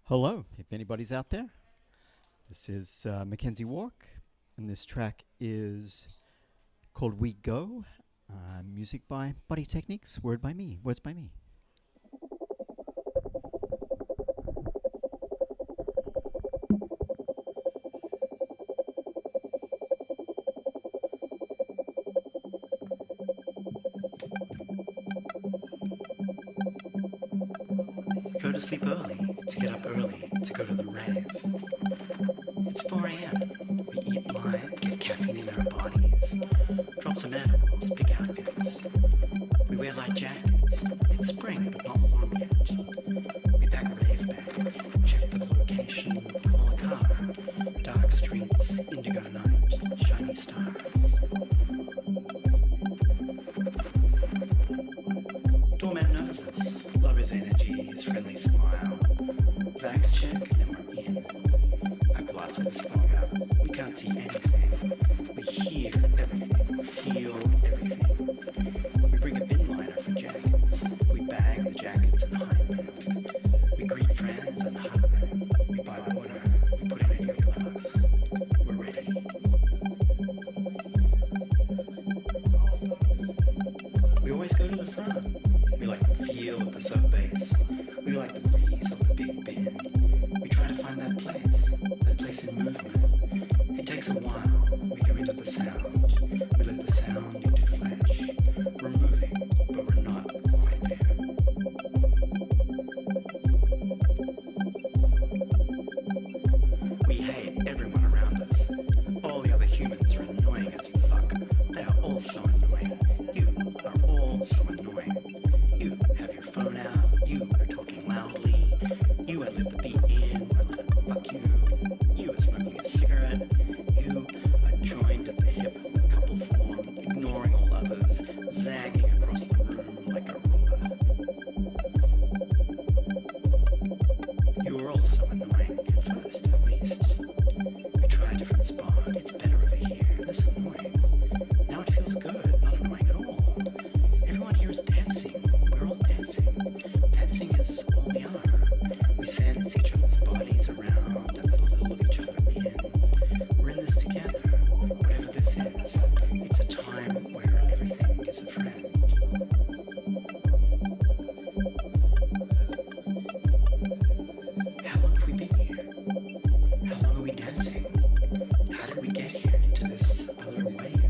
Hello, if anybody's out there. This is McKenzie Wark, and this track is called We Go. Music by Body Techniques, words by me. Go to sleep early, to get up early, to go to the rave. It's 4 a.m. We eat live, get caffeine in our bodies. Drop some edibles, big outfits. We wear light jackets. It's spring, but not warm yet. We pack rave bags, check for the location, call a car. Dark streets, indigo night, shiny stars. Doorman knows us. Love his energy, his friendly smile. Vax check, and we're in. Our glasses fog up. We can't see anything. We hear everything, feel everything. We bring a bin liner for jackets. We bag the jackets and hide them. We greet friends and hug them. We buy water. We put it in earplugs. We're ready. We always go to the front. We like the feel of the sub bass. We like the breeze of the big bin. We try to find that place in movement. It takes a while. We go into the sound. We let the sound into flesh. We're moving, but we're not quite there. We hate everyone around us. All the other humans are annoying as fuck. They are all so annoying. You are all so annoying. You have your phone out. You are talking loudly. You won't let the beat in. Won't let it fuck you. You are smoking a cigarette. You are joined at the hip, couple form, ignoring all others, zagging across the room like a ruler. You are all so annoying at first, at least. We try a different spot. It's better over here. Less annoying. Now it feels good. Not annoying at all. Everyone here is dancing. We're all dancing. Dancing is all we are. We sense each other's bodies around and let a little of each other in. We're in this together. Whatever this is, it's a time where everything is a friend. How long have we been here? How long are we dancing? How did we get here into this other wave?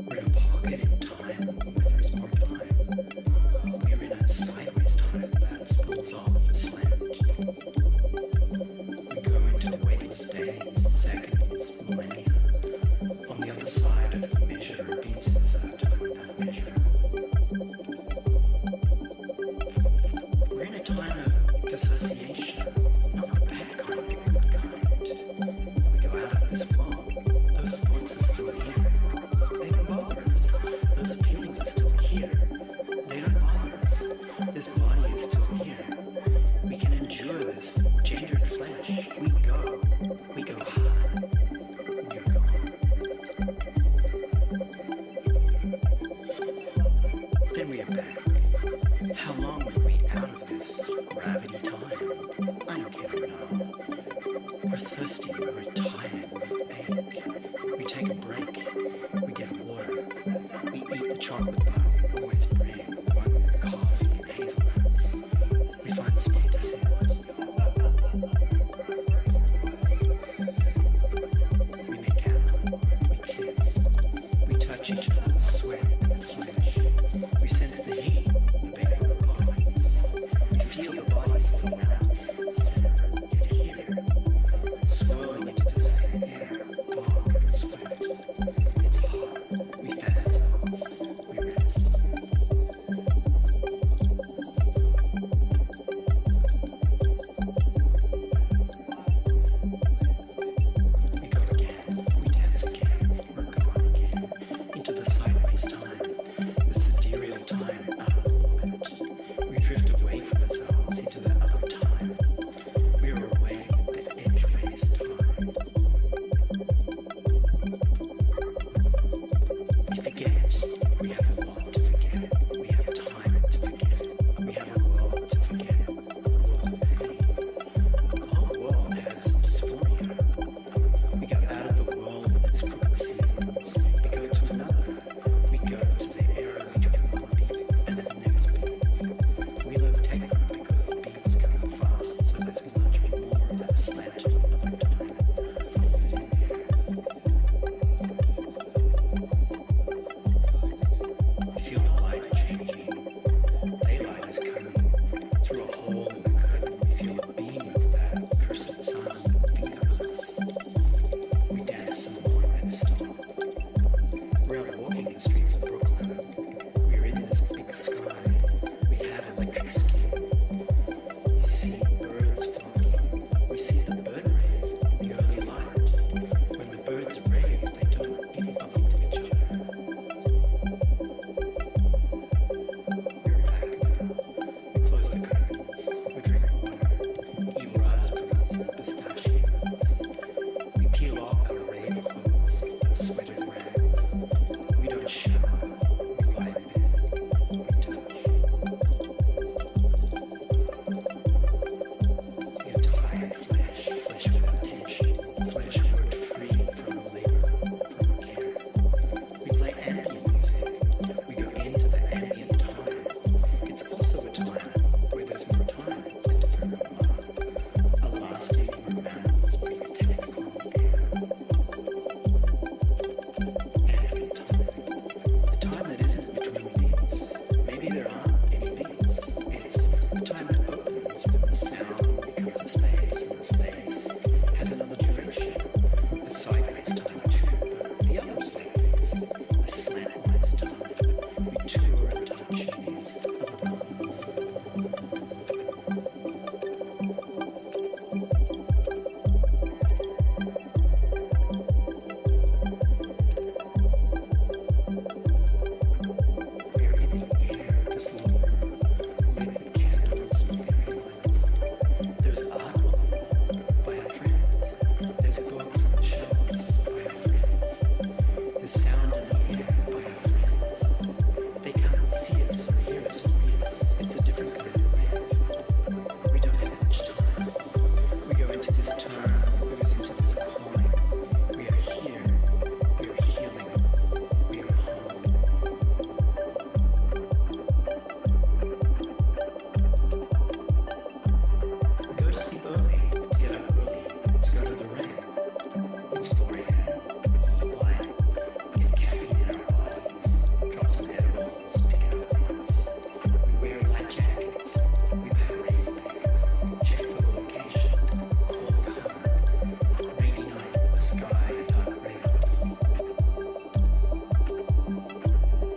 We're in a pocket in time where there's more time. We're in a sideways time that spools off a slant. We go into weightless days, seconds, millennia. On the other side of the measure beats us our time without measure. We're in a time of dissociation, not the bad kind, the good kind. We go out of this world. Those thoughts are still here. They don't bother us. Those feelings are still here. They don't bother us. This body is still here. We can endure this gendered flesh. We go. We go high. We are gone. Then we are back. How long were we out of this gravity time? I don't care to know. We're thirsty, we're tired, we ache. We take a break, we get water. We eat the chocolate bar we always bring, one with coffee and hazelnuts. We find a spot to sit. We make out, we kiss. We touch each other's sweat and flesh. We sense the heat, the beating of our bodies. We feel the bodies around us, etc. Yet here, swirling into this air, fog and sweat. It's hot. We fed ourselves. We rest. We go again. We dance again. We're gone again. Into the sideways time. streets of Brooklyn. We're in this big sky. We have electric skin. You see birds flocking. We see the bird rave in the early light. When the birds rave, they don't even bump into each other. We're back now. We close the curtains. We drink water. Eat raspberries and pistachios. We peel off our rave clothes and sweated rags. We don't shower. We lie in bed. We touch. The entire flesh with attention, flesh worked free from labor, from care. We play ambient music. We go into the ambient time. It's also a time where there's more time to defer a lasting romance breathe technical air. Ambient time. A time that isn't between beats. Maybe there aren't any beats. It's a time that opens when the sound becomes a space, and the space has another duration. A sideways time too, but the other sideways. A slantwise time. We tour and touch in these other moments. We're in the air of this little room, lit with candles and fairy lights. There's art by our friends. There's books on the shelves by our friends. There's sound in the air by our friends. They can't see us or hear us or read us. It's a different kind of rave. We don't have much time. We go into this turn, goes into this calling. We are here. We are healing. We are home. We go to sleep early, to get up early, to go to the rave. It's 4 a.m. Light, get caffeine in our bodies, drop some edibles, pick out lights. We wear light jackets, we pack rave bags, check for the location, call a car. Rainy night, the sky a dark gray hoodie.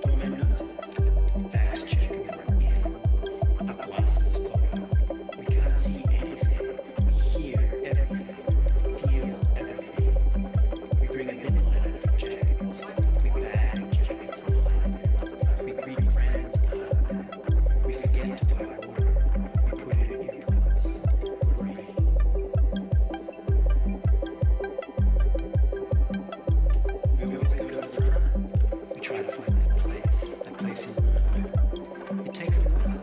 Doorman knows us. Bags check and we're in. Our glasses photo. We can't see anything. We hear everything. Feel everything. We bring a bin liner for jackets. We bag jackets and hide them. We greet friends and hug them. We forget to buy water. We put in earbuds. We're ready. We always go to the front. We try to find that place in movement. It takes a while.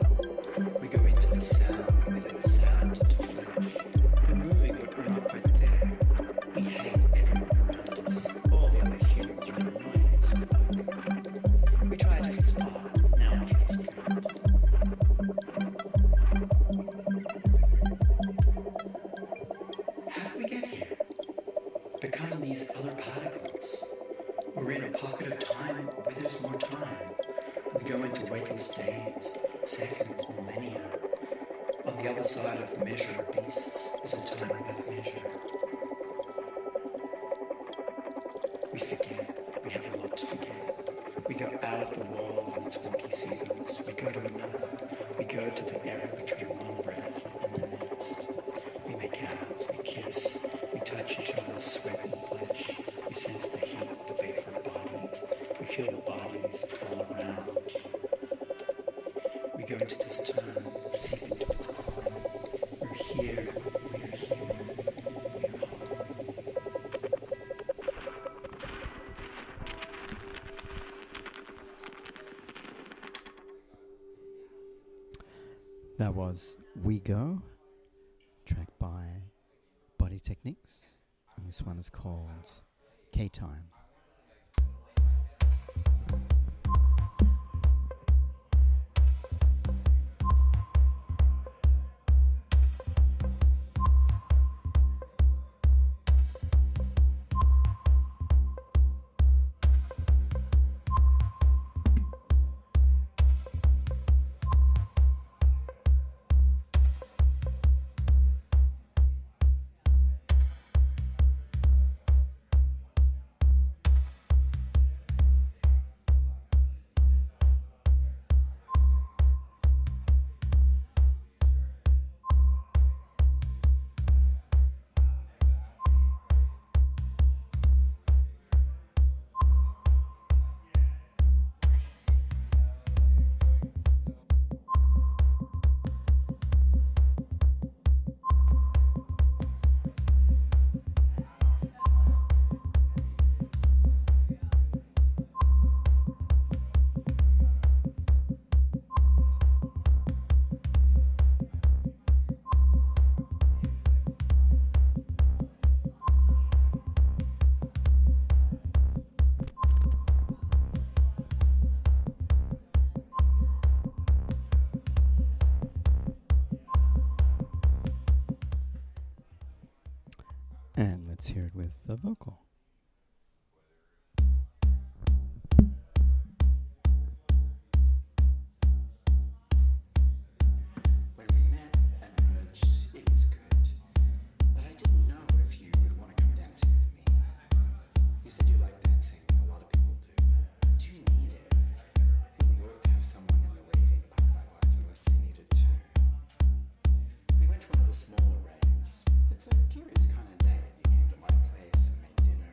We go into the sound, with its sound into flesh. We're moving, but we're not quite there. We hate everyone around us. All the other humans are annoying as fuck. We try a different spot. Now it feels good. How did we get here? Becoming these other particles. We're in a pocket of time where there's more time. We go into weightless days, seconds, millennia. On the other side of the measure of beasts is a time without measure. We forget. We have a lot to forget. We go out of the world and its wonky seasons. We go to another. We go to the era between one breath and the next. We make out. We kiss. We touch each other's sweat and flesh. We sense the heat, the weight of our bodies. We feel the bodies all around. We go into this turn, seep into its core. We're here, we are healing, we are home. That was We Go, track by Body Techniques, and this one is called K-Time. let's hear it with the vocal. When we met and merged, it was good. But I didn't know if you would want to come dancing with me. You said you like dancing. A lot of people do. But do you need it? It wouldn't work to have someone in the raving part of my life unless they needed to. We went to one of the smaller raves. It's a curious kind of day. You came to my place and made dinner.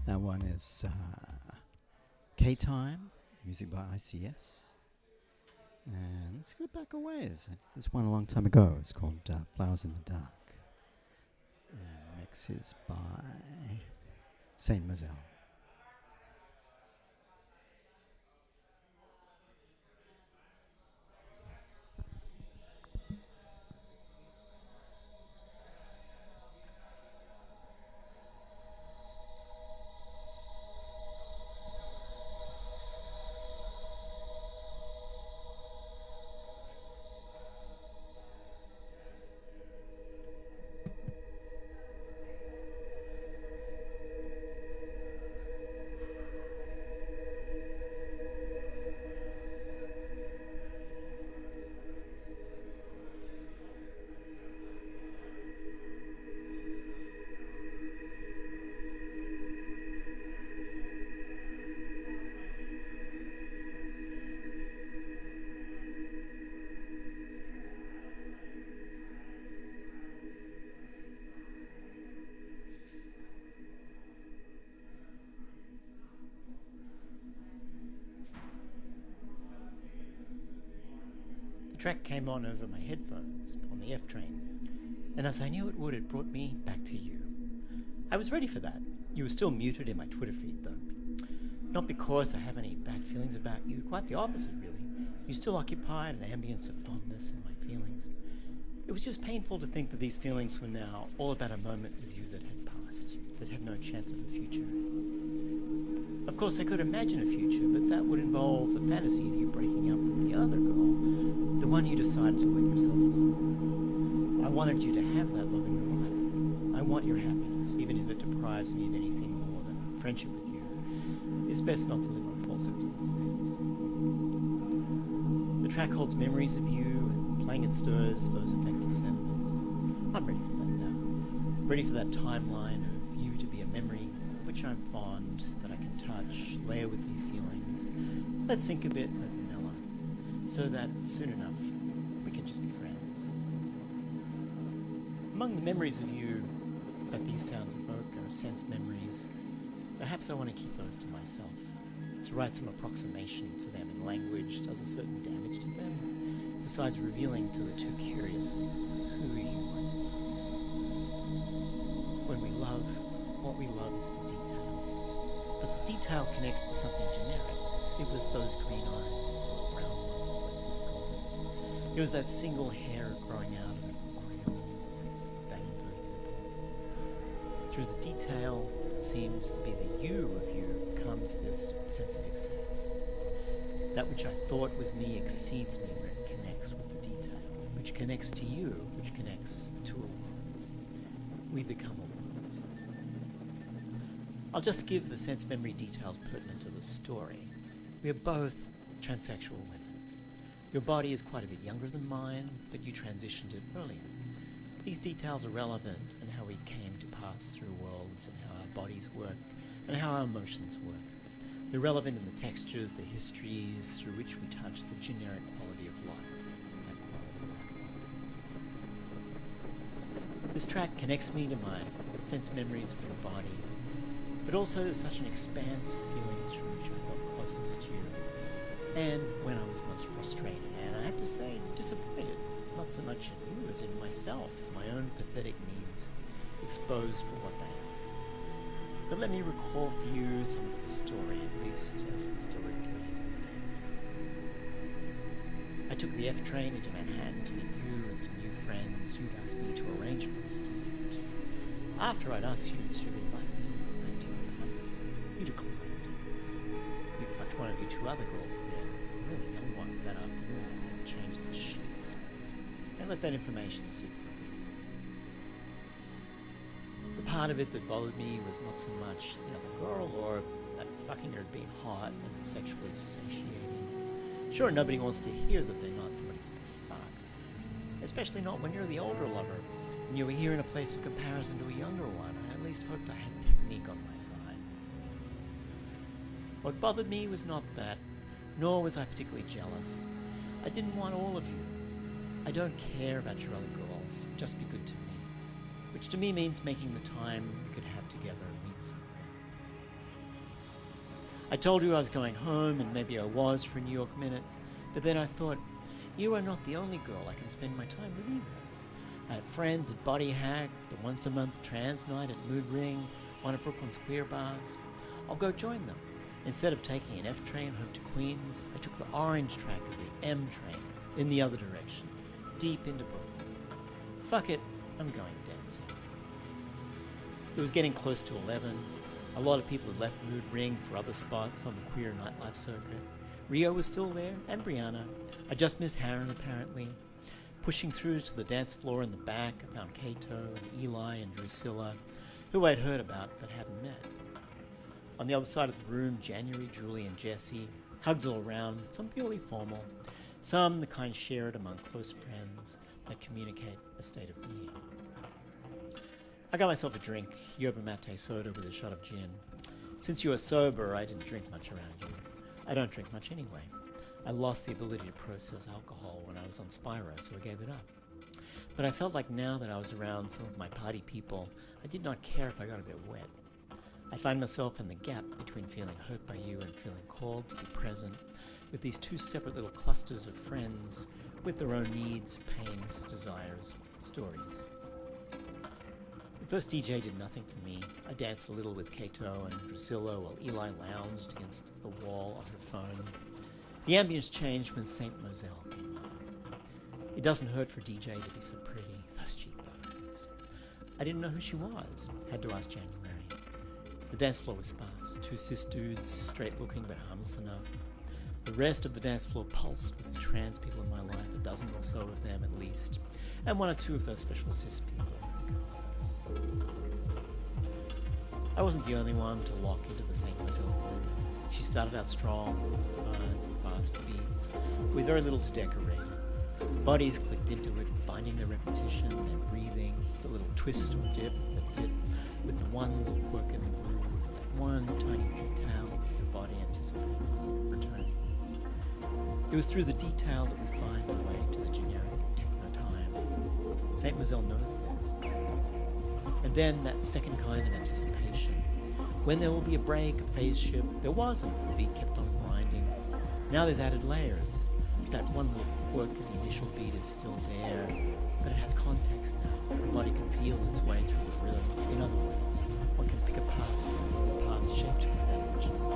That one is K-Time, music by ICS. And let's go back a ways. This one a long time ago. It's called Flowers in the Dark. And mix is by Saint Mazel. The track came on over my headphones on the F train, and as I knew it would, it brought me back to you. I was ready for that. You were still muted in my Twitter feed, though. Not because I have any bad feelings about you, quite the opposite, really. You still occupied an ambience of fondness in my feelings. It was just painful to think that these feelings were now all about a moment with you that had passed, that had no chance of a future. Of course, I could imagine a future, but that would involve the fantasy of you breaking up with the other girl, the one you decided to let yourself love. I wanted you to have that love in your life. I want your happiness, even if it deprives me of anything more than friendship with you. It's best not to live on falsehoods these days. The track holds memories of you, and playing it stirs those affective sentiments. I'm ready for that now. Ready for that timeline of you to be a memory of which I'm fond, that I can touch, layer with new feelings. Let sink a bit, but mellow, so that soon enough we can just be friends. Among the memories of you that these sounds evoke are sense memories. Perhaps I want to keep those to myself. To write some approximation to them in language does a certain damage to them, besides revealing to the too curious who you are. When we love, what we love is the detail. But the detail connects to something generic. It was those green eyes, or brown ones flecked with gold. It was that single hair growing out of an aureole, that inverted nipple. Through the detail that seems to be the you of you comes this sense of excess. That which I thought was me exceeds me when it connects with the detail, which connects to you, which connects to a world. We become a world. I'll just give the sense memory details pertinent to the story. We are both transsexual women. Your body is quite a bit younger than mine, but you transitioned it earlier. These details are relevant in how we came to pass through worlds and how our bodies work and how our emotions work. They're relevant in the textures, the histories through which we touch the generic quality of life, that quality of our qualities. This track connects me to my sense memories of your body, but also to such an expanse of feelings through which I felt closest to you, and when I was most frustrated, and I have to say, disappointed, not so much in you as in myself, my own pathetic needs, exposed for what they are. But let me recall for you some of the story, at least as the story plays in my head. I took the F train into Manhattan to meet you and some new friends you'd asked me to arrange for us to meet. After I'd asked you to invite me back to your apartment, you declined. You'd fucked one of your two other girls there, the really young one, that afternoon, and had changed the sheets. And let that information sit for a bit. The part of it that bothered me was not so much the other girl or that fucking her had been hot and sexually satiating. Sure, nobody wants to hear that they're not somebody's best fuck. Especially not when you're the older lover and you were here in a place of comparison to a younger one. I at least hoped I had technique on my side. What bothered me was not that, nor was I particularly jealous. I didn't want all of you. I don't care about your other girls, just be good to me. Which to me means making the time we could have together and meet something. I told you I was going home, and maybe I was for a New York minute, but then I thought, you are not the only girl I can spend my time with either. I have friends at Body Hack, the once-a-month trans night at Mood Ring, one of Brooklyn's queer bars. I'll go join them. Instead of taking an F train home to Queens, I took the orange track of the M train in the other direction, deep into Brooklyn. Fuck it, I'm going dancing. It was getting close to 11. A lot of people had left Mood Ring for other spots on the queer nightlife circuit. Rio was still there, and Brianna. I just missed Harren, apparently. Pushing through to the dance floor in the back, I found Kato and Eli and Drusilla, who I'd heard about but hadn't met. On the other side of the room, January, Julie, and Jessie. Hugs all around, some purely formal, some the kind shared among close friends that communicate a state of being. I got myself a drink, yerba mate soda with a shot of gin. Since you were sober, I didn't drink much around you. I don't drink much anyway. I lost the ability to process alcohol when I was on Spyro, so I gave it up. But I felt like now that I was around some of my party people, I did not care if I got a bit wet. I find myself in the gap between feeling hurt by you and feeling called to be present with these two separate little clusters of friends with their own needs, pains, desires, stories. The first DJ did nothing for me. I danced a little with Kato and Drusilla while Eli lounged against the wall on her phone. The ambience changed when Saint Moselle came on. It doesn't hurt for DJ to be so pretty, those cheekbones. I didn't know who she was, had to ask January. The dance floor was sparse, two cis dudes, straight looking but harmless enough. The rest of the dance floor pulsed with the trans people in my life, a dozen or so of them at least, and one or two of those special cis people who come with us. I wasn't the only one to lock into the Saint Moselle groove. She started out strong, hard, fast beat, with very little to decorate it. Bodies clicked into it, finding their repetition, their breathing, the little twist or dip that fit with the one little quirk in the groove, that one tiny detail that your body anticipates returning. It was through the detail that we find our way to the generic techno time. Saint Moselle knows this. And then that second kind of anticipation. When there will be a break, a phase shift, there wasn't. The beat kept on grinding. Now there's added layers. That one little quirk in the initial beat is still there, but it has context now. The body can feel its way through the rhythm. In other words, one can pick a path shaped by that original.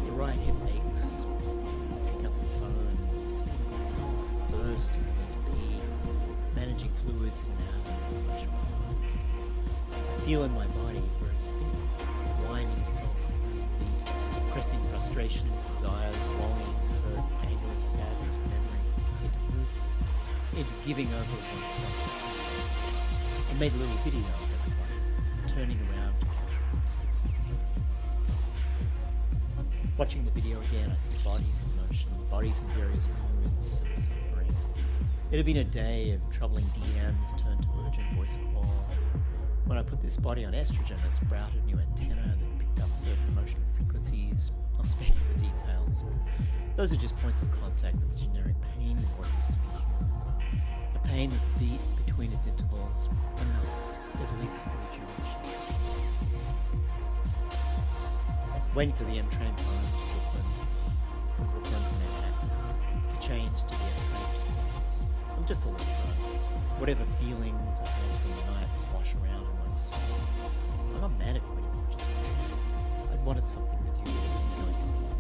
The right hip aches. Take out the phone. It's been an hour. Thirsty, I need to pee. Managing fluids in and out of the fresh pond. I feel in my body where it's been, winding itself around the beat, pressing frustrations, desires, longings, hurt, anger, sadness, memory, into movement, into giving over oneself to something. I made a little video of everybody, turning around to capture glimpses. Watching the video again, I see bodies in motion, bodies in various moods, some suffering. It had been a day of troubling DMs turned to urgent voice calls. When I put this body on estrogen, it sprouted a new antenna that picked up certain emotional frequencies. I'll spare you the details. Those are just points of contact with the generic pain of what it is to be human. A pain that beat between its intervals and not, at least for the duration. Waiting for the M train home to Brooklyn, from Brooklyn to Manhattan, to change to the F train to Queens. I'm just a little drunk. Whatever feelings I had from the night slosh around in one's soul. I'm not mad at you anymore, just sad. I'd wanted something with you that isn't going to be there.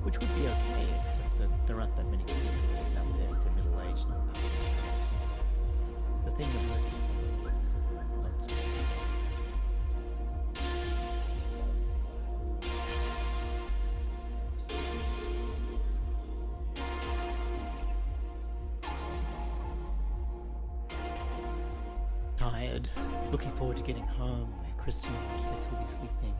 Which would be okay, except that there aren't that many possibilities out there for a middle-aged, non-passing trans woman. The thing that hurts is the loneliness. Lone's me. Tired, looking forward to getting home where Kristen and the kids will be sleeping.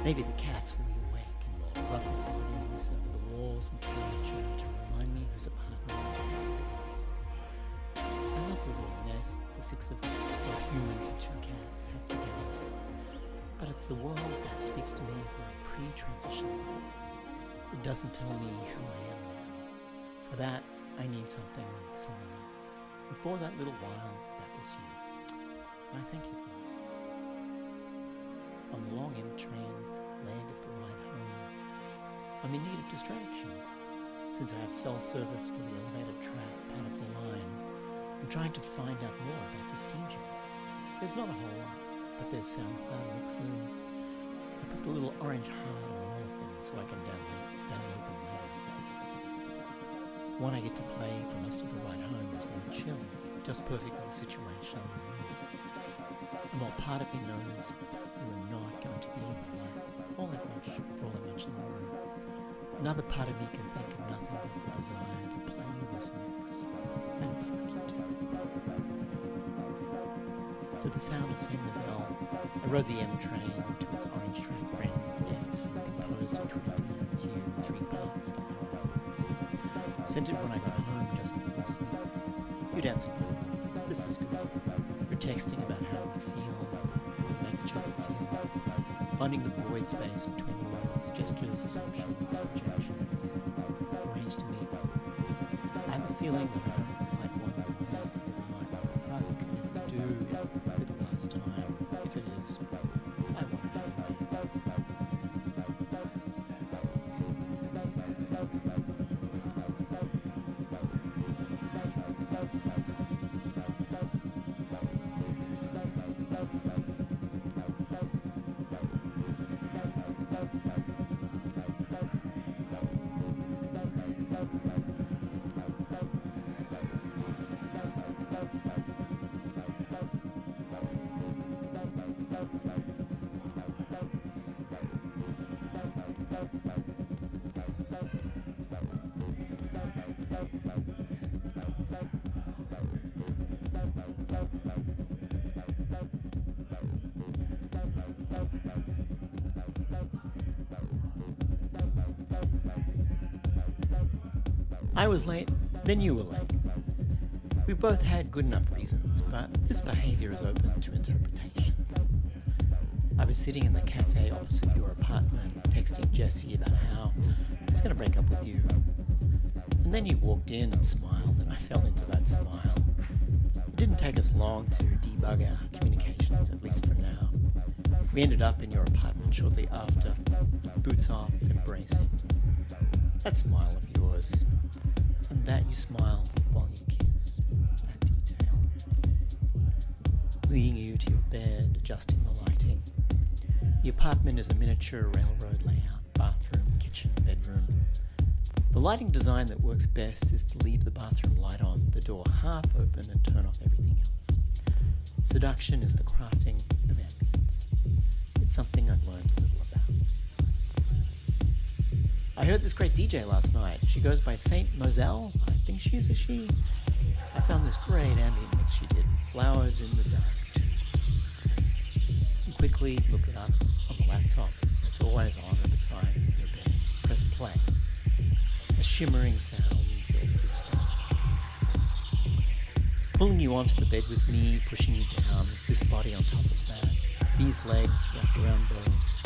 Maybe the cats will be awake and will rub their bodies over the walls and furniture to remind me whose apartment it is. I love the little nest the six of us, or humans and two cats, have together. But it's the world that speaks to me of my pre-transition life. It doesn't tell me who I am now. For that, I need something, someone else. And for that little while, that was you. And I thank you for it. I'll on the long M train leg of the ride home. I'm in need of distraction. Since I have cell service for the elevated track part of the line, I'm trying to find out more about this DJ. There's not a whole lot, but there's SoundCloud mixes. I put the little orange heart on all of them so I can download them later. The one I get to play for most of the ride home is more chill, just perfect for the situation and the mood. And while part of me knows you are not going to be in my life for all that much longer, another part of me can think of nothing but the desire to play you this mix. And fuck you too. To the sound of Saint Moselle, I rode the M train to its orange track friend F and composed a Trinity tune in 3 parts by how I felt. Sent it when I got home just before sleep. You'd answered my morning. This is good. We're texting about how we feel, about how we make each other feel, finding the void space between words, gestures, assumptions, projections. Arranged to meet. I have a feeling that I don't quite want to admit that we might not fuck, and if we do, it could be the last time. If it is, I want it anyway. I was late, then you were late. We both had good enough reasons, but this behaviour is open to interpretation. I was sitting in the cafe opposite your apartment, texting Jessie about how I was going to break up with you. And then you walked in and smiled, and I fell into that smile. It didn't take us long to debug our communications, at least for now. We ended up in your apartment shortly after, boots off, embracing. That smile of yours, and that you smile while you kiss, that detail. Leading you to your bed, adjusting the lighting. The apartment is a miniature railroad layout, bathroom, kitchen, bedroom. The lighting design that works best is to leave the bathroom light on, the door half open, and turn off everything else. Seduction is the crafting of ambience. It's something I've learned a little about. I heard this great DJ last night. She goes by Saint Moselle. I think she's a she. I found this great ambient mix she did. Flowers in the dark. You quickly look it up on the laptop that's always on or beside your bed. Press play. A shimmering sound fills the space. Pulling you onto the bed with me, pushing you down, this body on top of that, these legs wrapped around bones.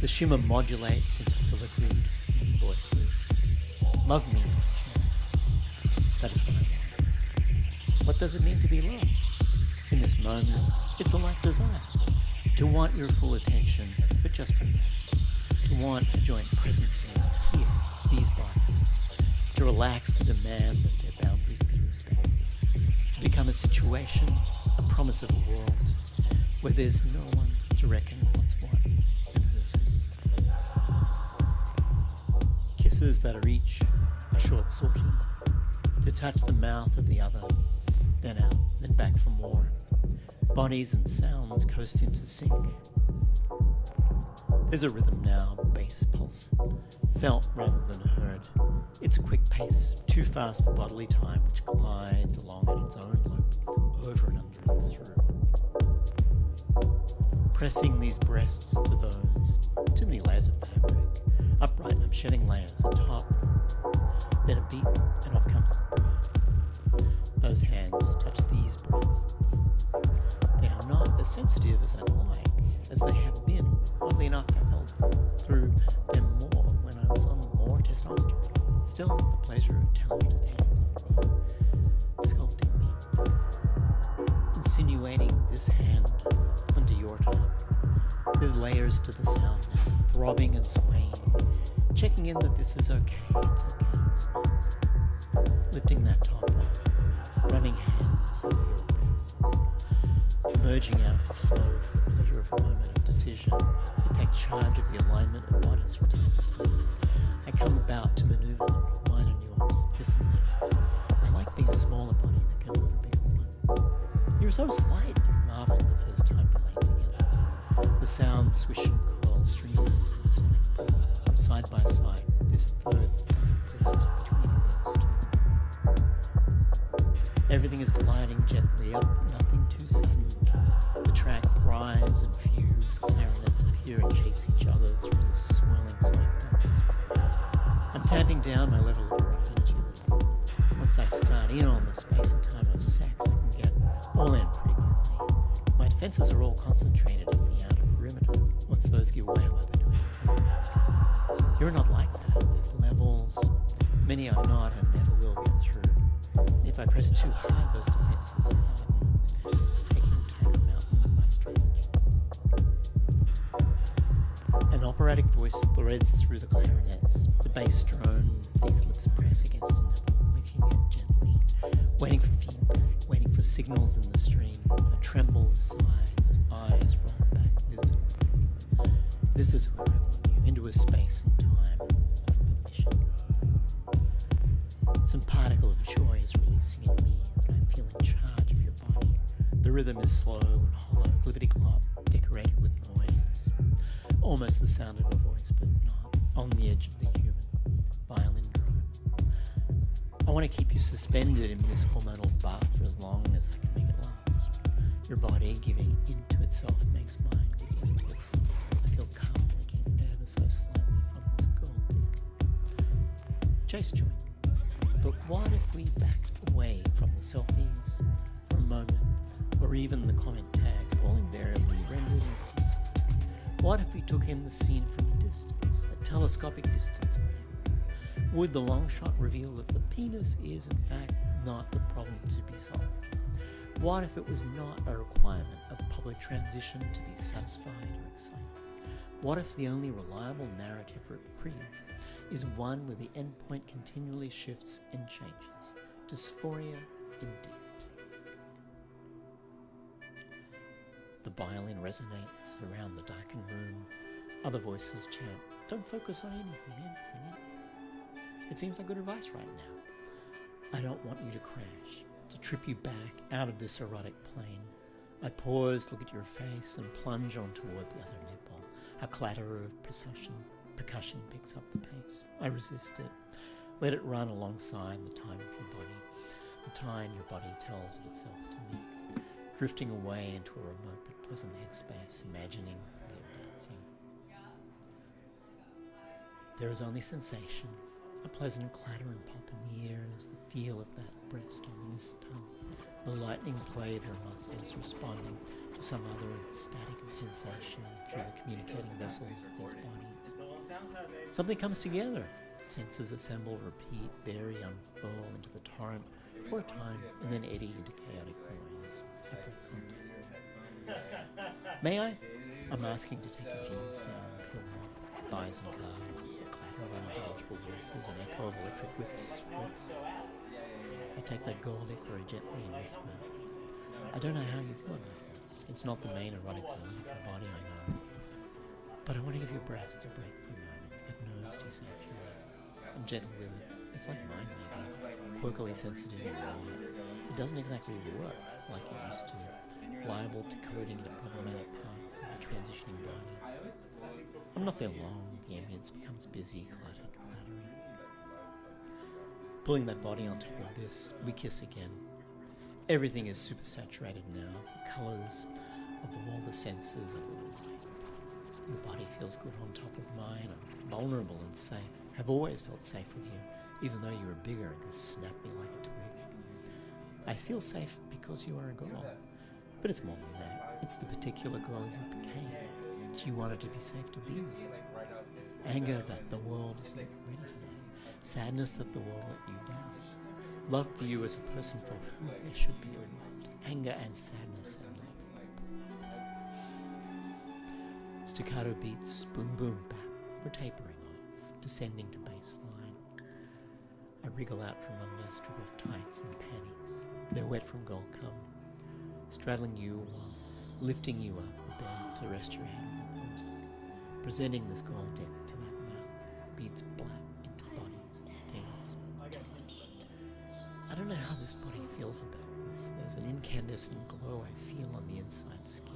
The shimmer modulates into filigreed, thin voices. Love me in a chair. That is what I want. What does it mean to be loved? In this moment, it's a like desire. To want your full attention, but just for me. To want a joint presence in here, these bodies. To relax the demand that their boundaries be respected. To become a situation, a promise of a world, where there's no one to reckon what's what and who's who. Kisses that are each a short sortie. To touch the mouth of the other, then out, then back for more. Bodies and sounds coast into sync. There's a rhythm now, bass pulse, felt rather than heard. It's a quick pace, too fast for bodily time, which glides along at its own loop, over and under and through. Pressing these breasts to those, too many layers of fabric. Upright, I'm shedding layers atop. Then a beat, and off comes the bride. Those hands touch these breasts. They are not as sensitive as I'd like, as they have been. Oddly enough, I felt through them more when I was on more testosterone. Still, the pleasure of talented hands on me, sculpting me, insinuating this hand under your top, There's layers to the sound now, throbbing and swaying, checking in that this is okay, it's okay, responses. Lifting that top off, running hands over your breasts, emerging out of the flow for the pleasure of a moment of decision. You take charge of the alignment of bodies from time to time. I come about to maneuver them, mine and yours, this and that. I like being a smaller body that can move a bigger one. You're so slight, you marveled the first time we lay together. The sound swish and curl streamers in the sonic breeze, from side by side, this third twist between those two. Everything is gliding gently up, nothing too sudden. The track thrives and fugues, clarinets appear and chase each other through the swirling sonic dust. I'm tamping down my level of erotic energy a little. Once I start in on the space and time of sex, I can get all in pretty quickly. My defenses are all concentrated at the outer perimeter. Once those give way, I won't do anything. You're not like that. There's levels. Many I'm not and never will get through. If I press too hard, those defenses harden, taking Tiger Mountain by stretch. An operatic voice threads through the clarinets. The bass drone, these lips press against a nipple, licking it gently, waiting for feedback, waiting for signals in the stream. A tremble, a sigh, those eyes roll backwards and forward. This is where I want you, into a space and time of permission. Some particle of joy is releasing in me that I feel in charge of your body. The rhythm is slow and hollow, clippity-clop, decorated with noise. Almost the sound of a voice, but not. On the edge of the human. Violin drone. I want to keep you suspended in this hormonal bath for as long as I can make it last. Your body giving into itself makes mine give into itself. I feel calm leaking ever so slightly from this gold. Chase joint. But what if we backed away from the selfies for a moment, or even the comment tags, all invariably rendered inclusive? What if we took in the scene from a distance, a telescopic distance even? Would the long shot reveal that the penis is in fact not the problem to be solved? What if it was not a requirement of public transition to be satisfied or excited? What if the only reliable narrative reprieve is one where the endpoint continually shifts and changes? Dysphoria indeed. The violin resonates around the darkened room. Other voices chant, don't focus on anything. It seems like good advice right now. I don't want you to crash, to trip you back out of this erotic plane. I pause, look at your face, and plunge on toward the other nipple. A clatter of percussion picks up the pace. I resist it. Let it run alongside the time of your body, the time your body tells of itself to me. Drifting away into a remote but pleasant headspace, imagining we are dancing. There is only sensation, a pleasant clatter and pop in the ears, the feel of that breast on this tongue, the lightning play of your muscles responding to some other static of sensation through the communicating vessels of these bodies. Something comes together. Senses assemble, repeat, vary, unfurl into the torrent for a time, and then eddy into chaotic noise. I break contact. May I? I'm asking to take your jeans down, peel off, thighs and calves, a clatter of unintelligible voices, an echo of electric whips. I take that gold dick very gently in this mouth. I don't know how you feel about this. It's not the main erotic zone of your body, I know. But I want to give your breasts a break for a moment, let nerves desaturate. I'm gentle with it. It's like mine, maybe. Quirkily sensitive and raw. It doesn't exactly work like it used to. Liable to coding into problematic parts of the transitioning body. I'm not there long. The ambience becomes busy, clattering. Pulling that body on top of this, we kiss again. Everything is super saturated now. The colours of all the senses are aligned. Your body feels good on top of mine. I'm vulnerable and safe. I've always felt safe with you, even though you were bigger and could snap me like a twig. I feel safe because you are a girl. But it's more than that. It's the particular girl you became. She wanted to be safe to be with. Anger that the world isn't ready for that. Sadness that the world let you down. Love for you as a person for whom there should be a world. Anger and sadness and love. Staccato beats, boom boom bap, were tapering off, descending to bass line. I wriggle out from under, strip off tights and panties. They're wet from gold cum, straddling you while lifting you up the bed to rest your head on the pillow, presenting this gold deck to that mouth, beads black into bodies and things. I don't know how this body feels about this. There's an incandescent glow I feel on the inside skin.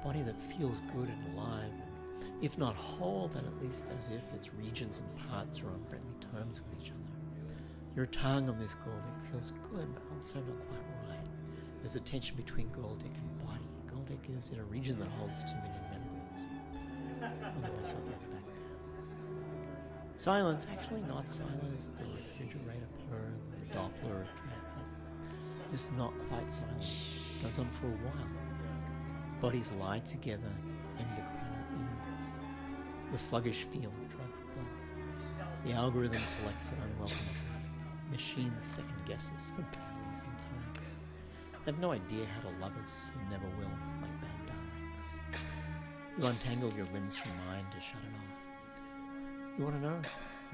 A body that feels good and alive, and if not whole, then at least as if its regions and parts are on friendly terms with each other. Your tongue on this Goldick feels good, but also not quite right. There's a tension between Goldick and body. Goldick is in a region that holds too many memories. I'll let myself out back down. Silence, actually not silence, the refrigerator purr, the Doppler of traffic. This not quite silence goes on for a while. Bodies lie together, endocrinal ease. The sluggish feel of drugged blood. The algorithm selects an unwelcome track. Machines second guess us so badly sometimes. They have no idea how to love us and never will, like bad Daleks. You untangle your limbs from mine to shut it off. You want to know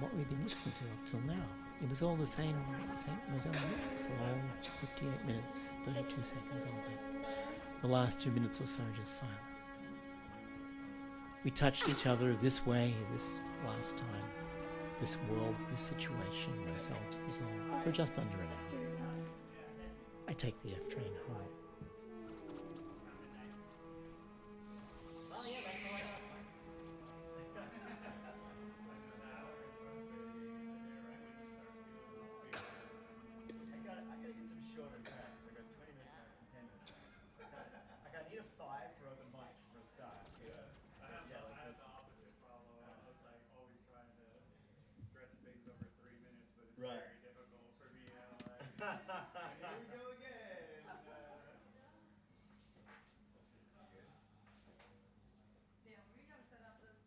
what we've been listening to up till now? It was all the same St. Mozilla mix, all 58 minutes, 32 seconds of it. The last 2 minutes or so just silence. We touched each other this way, this last time. This world, this situation, ourselves dissolve for just under an hour. I take the F train home. Right. Very difficult for me.